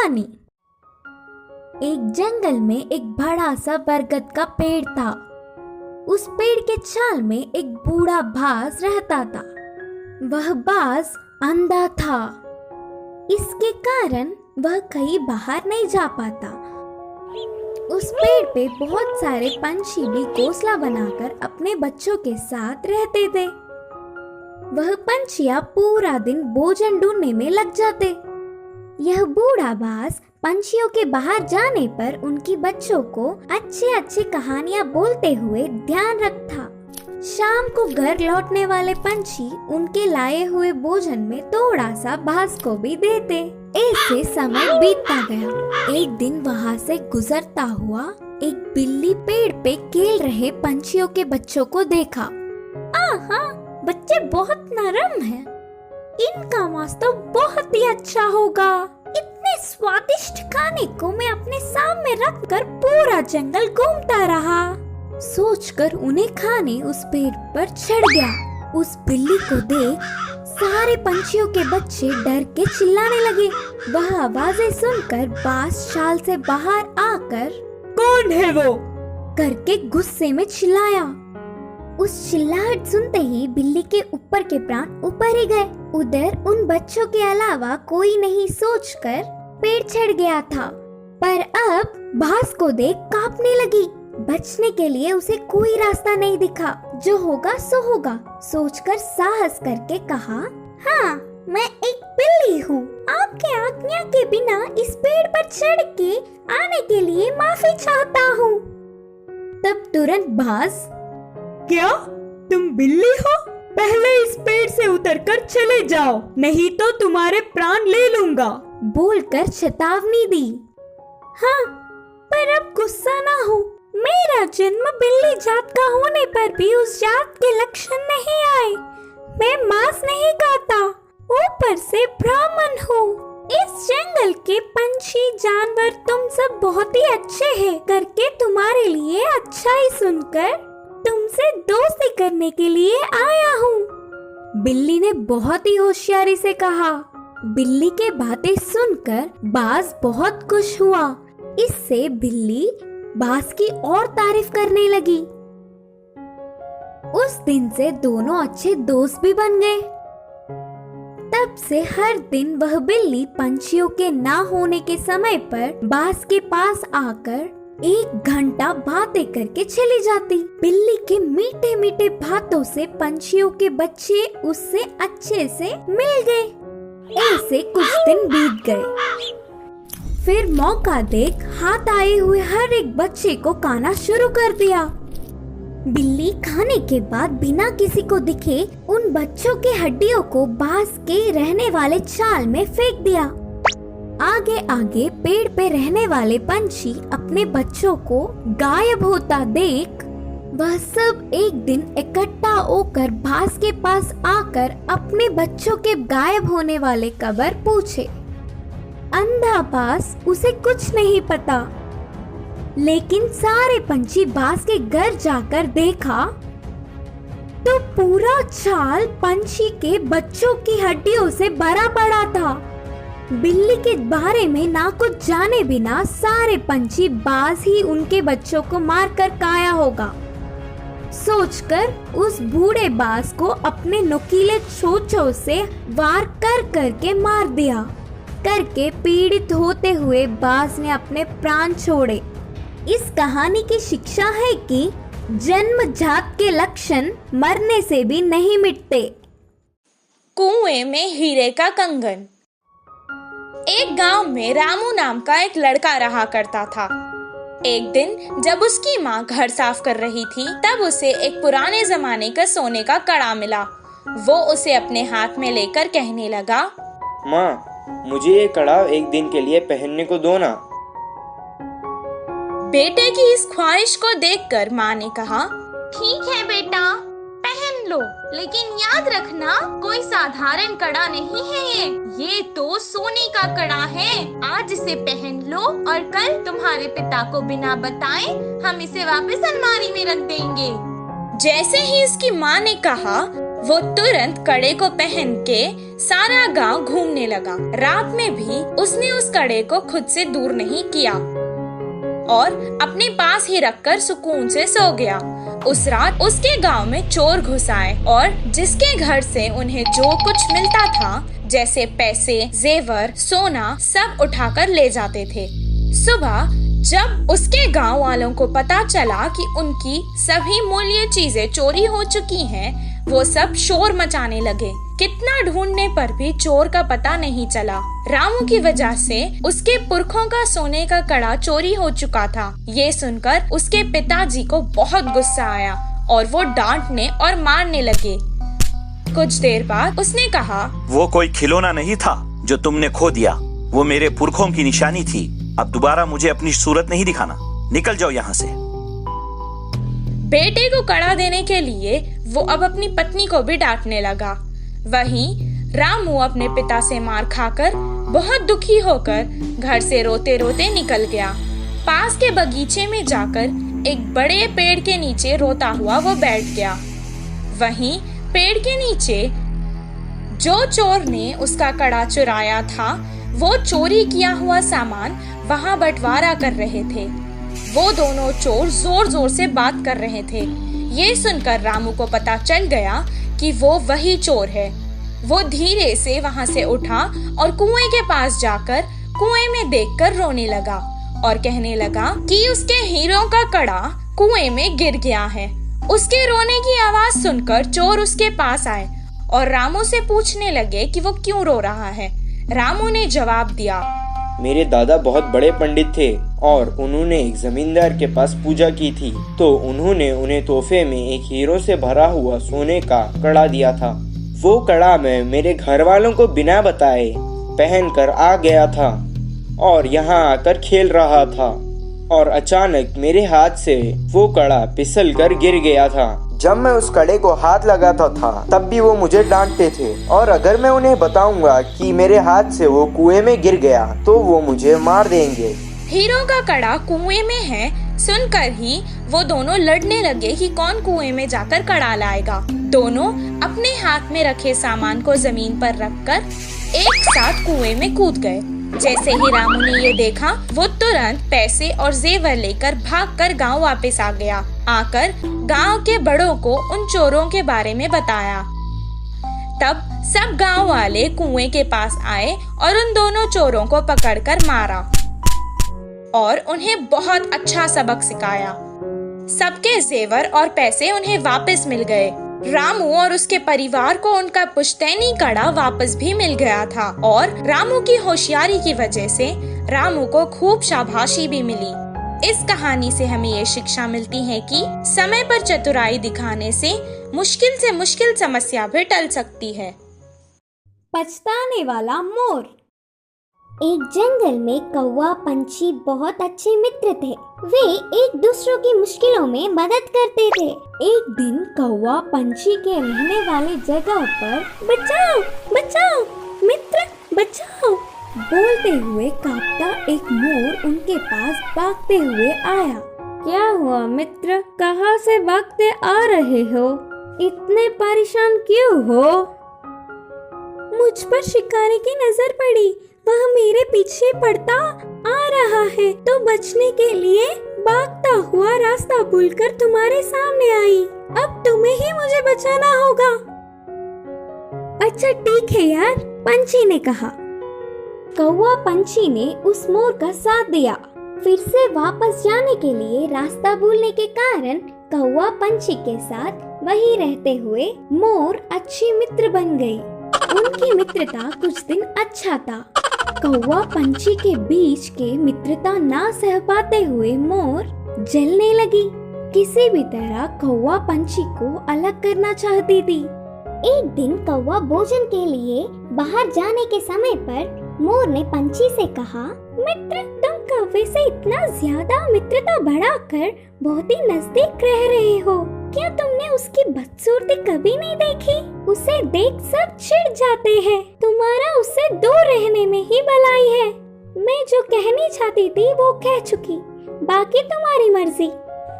कहानी। एक जंगल में एक बड़ा सा बरगद का पेड़ था। उस पेड़ के छाल में एक बूढ़ा बाज रहता था। वह बाज अंधा था। इसके कारण वह कहीं बाहर नहीं जा पाता। उस पेड़ पे बहुत सारे पंछी भी घोंसला बनाकर अपने बच्चों के साथ रहते थे। वह पंछियां पूरा दिन भोजन ढूंढने में लग जाते। यह बूढ़ा बाज पंछियों के बाहर जाने पर उनकी बच्चों को अच्छे अच्छे कहानियां बोलते हुए ध्यान रखता। शाम को घर लौटने वाले पंछी उनके लाए हुए भोजन में थोड़ा सा बाज को भी देते। ऐसे समय बीतता गया। एक दिन वहाँ से गुजरता हुआ एक बिल्ली पेड़ पे खेल रहे पंछियों के बच्चों को देखा। आहा, बच्चे बहुत नरम हैं। इनका मांस तो बहुत ही अच्छा होगा। इतने स्वादिष्ट खाने को मैं अपने सामने रखकर पूरा जंगल घूमता रहा। सोचकर उन्हें खाने उस पेड़ पर चढ़ गया। उस बिल्ली को देख सारे पंछियों के बच्चे डर के चिल्लाने लगे। वह आवाजें सुनकर बाज शाल से बाहर आकर कौन है वो करके गुस्से में चिल्लाया। उस चिल्लाहट सुनते ही बिल्ली के ऊपर के प्राण ऊपर ही गए। उधर उन बच्चों के अलावा कोई नहीं सोचकर पेड़ चढ़ गया था। पर अब बाज को देख कांपने लगी। बचने के लिए उसे कोई रास्ता नहीं दिखा। जो होगा सो होगा सोचकर साहस करके कहा, हाँ, मैं एक बिल्ली हूँ। आपके आज्ञा के बिना इस पेड़ पर चढ़ के आने के लिए माफी चाहता हूँ। तब तुरंत बाज, क्या तुम बिल्ली हो? पहले इस पेड़ से उतरकर चले जाओ, नहीं तो तुम्हारे प्राण ले लूंगा, बोलकर चेतावनी दी। हाँ, पर अब गुस्सा ना हो। मेरा जन्म बिल्ली जात का होने पर भी उस जात के लक्षण नहीं आए। मैं मांस नहीं खाता, ऊपर से ब्राह्मण हूँ। इस जंगल के पंछी जानवर तुम सब बहुत ही अच्छे हैं करके तुम्हारे लिए अच्छा ही सुनकर तुमसे दोस्ती करने के लिए आया हूँ। बिल्ली ने बहुत ही होशियारी से कहा। बिल्ली के बातें सुनकर बाज बहुत खुश हुआ। इससे बिल्ली बाज की और तारीफ करने लगी। उस दिन से दोनों अच्छे दोस्त भी बन गए। तब से हर दिन वह बिल्ली पंछियों के ना होने के समय पर बाज के पास आकर 1 घंटा बातें करके चली जाती। बिल्ली के मीठे मीठे बातों से पंछियों के बच्चे उससे अच्छे से मिल गए। ऐसे कुछ दिन बीत गए। फिर मौका देख हाथ आए हुए हर एक बच्चे को खाना शुरू कर दिया। बिल्ली खाने के बाद बिना किसी को दिखे उन बच्चों के हड्डियों को बाज के रहने वाले छाल में फेंक दिया। आगे आगे पेड़ पे रहने वाले पंछी अपने बच्चों को गायब होता देख वह सब एक दिन इकट्ठा होकर बाज के पास आकर अपने बच्चों के गायब होने वाले खबर पूछे। अंधा बाज उसे कुछ नहीं पता, लेकिन सारे पंछी बाज के घर जाकर देखा तो पूरा छाल पंछी के बच्चों की हड्डियों से भरा पड़ा था। बिल्ली के बारे में ना कुछ जाने बिना सारे पंछी बाज ही उनके बच्चों को मारकर खाया होगा सोचकर उस बूढ़े बाज को अपने नुकीले चोंचों से वार कर करके मार दिया। करके पीड़ित होते हुए बाज ने अपने प्राण छोड़े। इस कहानी की शिक्षा है कि जन्मजात के लक्षण मरने से भी नहीं मिटते। कुएं में हीरे का कंगन। एक गांव में रामू नाम का एक लड़का रहा करता था। एक दिन जब उसकी माँ घर साफ कर रही थी तब उसे एक पुराने जमाने का सोने का कड़ा मिला। वो उसे अपने हाथ में लेकर कहने लगा, माँ, मुझे ये कड़ा एक दिन के लिए पहनने को दो ना। बेटे की इस ख्वाहिश को देखकर माँ ने कहा, ठीक है बेटा, पहन लो, लेकिन याद रखना कोई साधारण कड़ा नहीं है ये तो सोने का कड़ा है। आज इसे पहन लो और कल तुम्हारे पिता को बिना बताए हम इसे वापस अलमारी में रख देंगे। जैसे ही इसकी माँ ने कहा वो तुरंत कड़े को पहन के सारा गांव घूमने लगा। रात में भी उसने उस कड़े को खुद से दूर नहीं किया और अपने पास ही रखकर सुकून से सो गया। उस रात उसके गांव में चोर घुस आए और जिसके घर से उन्हें जो कुछ मिलता था, जैसे पैसे, जेवर, सोना, सब उठाकर ले जाते थे। सुबह जब उसके गांव वालों को पता चला कि उनकी सभी मूल्य चीजें चोरी हो चुकी हैं, वो सब शोर मचाने लगे। कितना ढूंढने पर भी चोर का पता नहीं चला। रामू की वजह से उसके पुरखों का सोने का कड़ा चोरी हो चुका था। ये सुनकर उसके पिताजी को बहुत गुस्सा आया और वो डांटने और मारने लगे। कुछ देर बाद उसने कहा, वो कोई खिलौना नहीं था जो तुमने खो दिया, वो मेरे पुरखों की निशानी थी। अब दोबारा मुझे अपनी सूरत नहीं दिखाना, निकल जाओ यहाँ से। बेटे को कड़ा देने के लिए वो अब अपनी पत्नी को भी डांटने लगा। वहीं रामू अपने पिता से मार खाकर बहुत दुखी होकर घर से रोते रोते निकल गया। पास के बगीचे में जाकर एक बड़े पेड़ के नीचे रोता हुआ वो बैठ गया। वहीं पेड़ के नीचे जो चोर ने उसका कड़ा चुराया था, वो चोरी किया हुआ सामान वहां बंटवारा कर रहे थे। वो दोनों चोर जोर जोर से बात कर रहे थे। ये सुनकर रामू को पता चल गया कि वो वही चोर है। वो धीरे से वहां से उठा और कुएं के पास जाकर कुएं में देखकर रोने लगा और कहने लगा कि उसके हीरों का कड़ा कुएं में गिर गया है। उसके रोने की आवाज सुनकर चोर उसके पास आए और रामू से पूछने लगे कि वो क्यों रो रहा है। रामू ने जवाब दिया, मेरे दादा बहुत बड़े पंडित थे और उन्होंने एक जमींदार के पास पूजा की थी, तो उन्होंने उन्हें तोहफे में एक हीरो से भरा हुआ सोने का कड़ा दिया था। वो कड़ा मैं मेरे घर वालों को बिना बताए पहनकर आ गया था और यहाँ आकर खेल रहा था और अचानक मेरे हाथ से वो कड़ा फिसल कर गिर गया था। जब मैं उस कड़े को हाथ लगाता था तब भी वो मुझे डांटते थे और अगर मैं उन्हें बताऊंगा कि मेरे हाथ से वो कुएं में गिर गया तो वो मुझे मार देंगे। हीरो का कड़ा कुएं में है सुनकर ही वो दोनों लड़ने लगे कि कौन कुएं में जाकर कड़ा लाएगा। दोनों अपने हाथ में रखे सामान को जमीन पर रखकर एक साथ कुएं में कूद गए। जैसे ही रामू ने ये देखा, वो तुरंत पैसे और जेवर लेकर भागकर गांव वापस आ गया। आकर गांव के बड़ों को उन चोरों के बारे में बताया। तब सब गांव वाले कुएं के पास आए और उन दोनों चोरों को पकड़कर मारा और उन्हें बहुत अच्छा सबक सिखाया। सबके जेवर और पैसे उन्हें वापस मिल गए। रामू और उसके परिवार को उनका पुश्तैनी कड़ा वापस भी मिल गया था और रामू की होशियारी की वजह से रामू को खूब शाबाशी भी मिली। इस कहानी से हमें ये शिक्षा मिलती है कि समय पर चतुराई दिखाने से मुश्किल समस्या भी टल सकती है। पछताने वाला मोर। एक जंगल में कौवा पंछी बहुत अच्छे मित्र थे। वे एक दूसरों की मुश्किलों में मदद करते थे। एक दिन कौवा पंछी के रहने वाले जगह पर बचाओ बचाओ मित्र बचाओ बोलते हुए कांपता एक मोर उनके पास भागते हुए आया। क्या हुआ मित्र, कहाँ से भागते आ रहे हो? इतने परेशान क्यों हो? मुझ पर शिकारी की नजर पड़ी, वह मेरे पीछे पड़ता आ रहा है तो बचने के लिए भागता हुआ रास्ता भूलकर तुम्हारे सामने आई। अब तुम्हें ही मुझे बचाना होगा। अच्छा ठीक है यार, पंछी ने कहा। कौवा पंछी ने उस मोर का साथ दिया। फिर से वापस जाने के लिए रास्ता भूलने के कारण कौवा पंछी के साथ वहीं रहते हुए मोर अच्छी मित्र बन गई। उनकी मित्रता कुछ दिन अच्छा था। कौवा पंछी के बीच के मित्रता ना सह पाते हुए मोर जलने लगी। किसी भी तरह कौवा पंछी को अलग करना चाहती थी। एक दिन कौवा भोजन के लिए बाहर जाने के समय पर मोर ने पंछी से कहा, मित्र तुम कौवे से इतना ज्यादा मित्रता बढ़ाकर बहुत ही नजदीक रह रहे हो। क्या तुमने उसकी बदसूरती कभी नहीं देखी? उसे देख सब चिढ़ जाते हैं। तुम्हारा उससे दूर रहने में ही भलाई है। मैं जो कहनी चाहती थी वो कह चुकी, बाकी तुम्हारी मर्जी।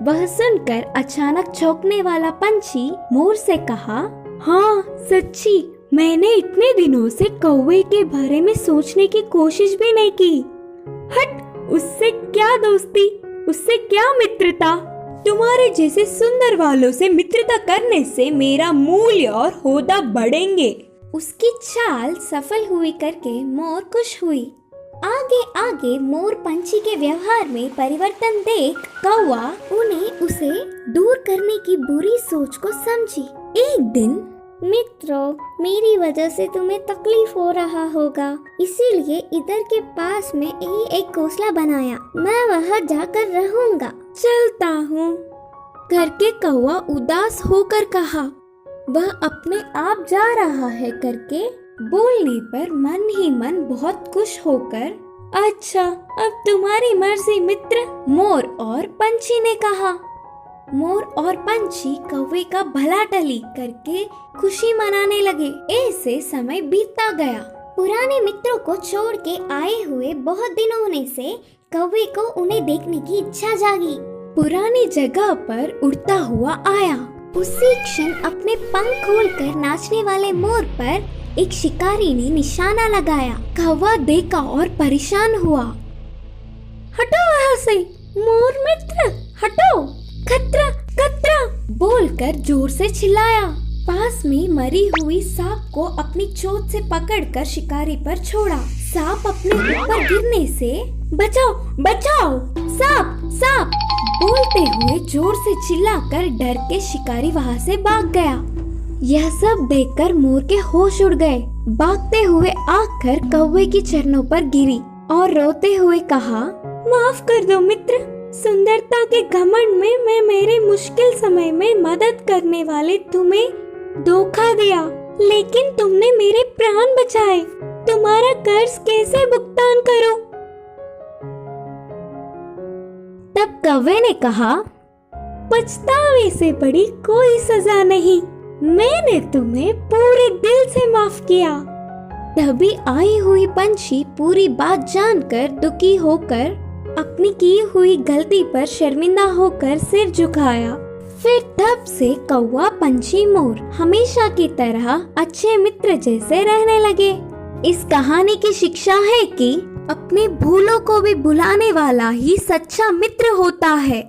वह सुनकर अचानक चौंकने वाला पंछी मोर से कहा, हाँ सच्ची, मैंने इतने दिनों से कौवे के बारे में सोचने की कोशिश भी नहीं की। हट, उससे क्या दोस्ती, उससे क्या मित्रता। तुम्हारे जैसे सुंदर वालों से मित्रता करने से मेरा मूल्य और होदा बढ़ेंगे। उसकी चाल सफल हुई करके मोर खुश हुई। आगे आगे मोर पंछी के व्यवहार में परिवर्तन देख कौवा उन्हें उसे दूर करने की बुरी सोच को समझी। एक दिन, मित्रों, मेरी वजह से तुम्हें तकलीफ हो रहा होगा, इसीलिए इधर के पास में ही एक घोंसला बनाया। मैं वहाँ जाकर रहूंगा। चलता हूँ, करके कौवा उदास होकर कहा। वह अपने आप जा रहा है करके बोलने पर मन ही मन बहुत खुश होकर, अच्छा अब तुम्हारी मर्जी मित्र, मोर और पंछी ने कहा। मोर और पंछी कौवे का भला टली करके खुशी मनाने लगे। ऐसे समय बीतता गया। पुराने मित्रों को छोड़ के आए हुए बहुत दिन होने से कौवे को उन्हें देखने की इच्छा जागी। पुरानी जगह पर उड़ता हुआ आया। उसी क्षण अपने पंख खोलकर नाचने वाले मोर पर एक शिकारी ने निशाना लगाया। कौवा देखा और परेशान हुआ। हटो वहाँ से, मोर मित्र, हटो, खतरा खतरा बोलकर जोर से चिल्लाया। पास में मरी हुई सांप को अपनी चोंच से पकड़कर शिकारी पर छोड़ा। सांप अपने ऊपर गिरने से, बचाओ बचाओ, सांप सांप बोलते हुए जोर से चिल्लाकर डर के शिकारी वहाँ से भाग गया। यह सब देखकर मोर के होश उड़ गए। भागते हुए आकर कौवे की चरणों पर गिरी और रोते हुए कहा, माफ कर दो मित्र, सुंदरता के घमंड में मैं मेरे मुश्किल समय में मदद करने वाले तुम्हें धोखा दिया, लेकिन तुमने मेरे प्राण बचाए। तुम्हारा कर्ज कैसे भुगतान करूं? तब कौवे ने कहा, पछतावे से बड़ी कोई सजा नहीं, मैंने तुम्हें पूरे दिल से माफ किया। तभी आई हुई पंछी पूरी बात जानकर दुखी होकर अपनी की हुई गलती पर शर्मिंदा होकर सिर झुकाया। फिर तब से कौवा पंछी मोर हमेशा की तरह अच्छे मित्र जैसे रहने लगे। इस कहानी की शिक्षा है कि अपने भूलों को भी भुलाने वाला ही सच्चा मित्र होता है।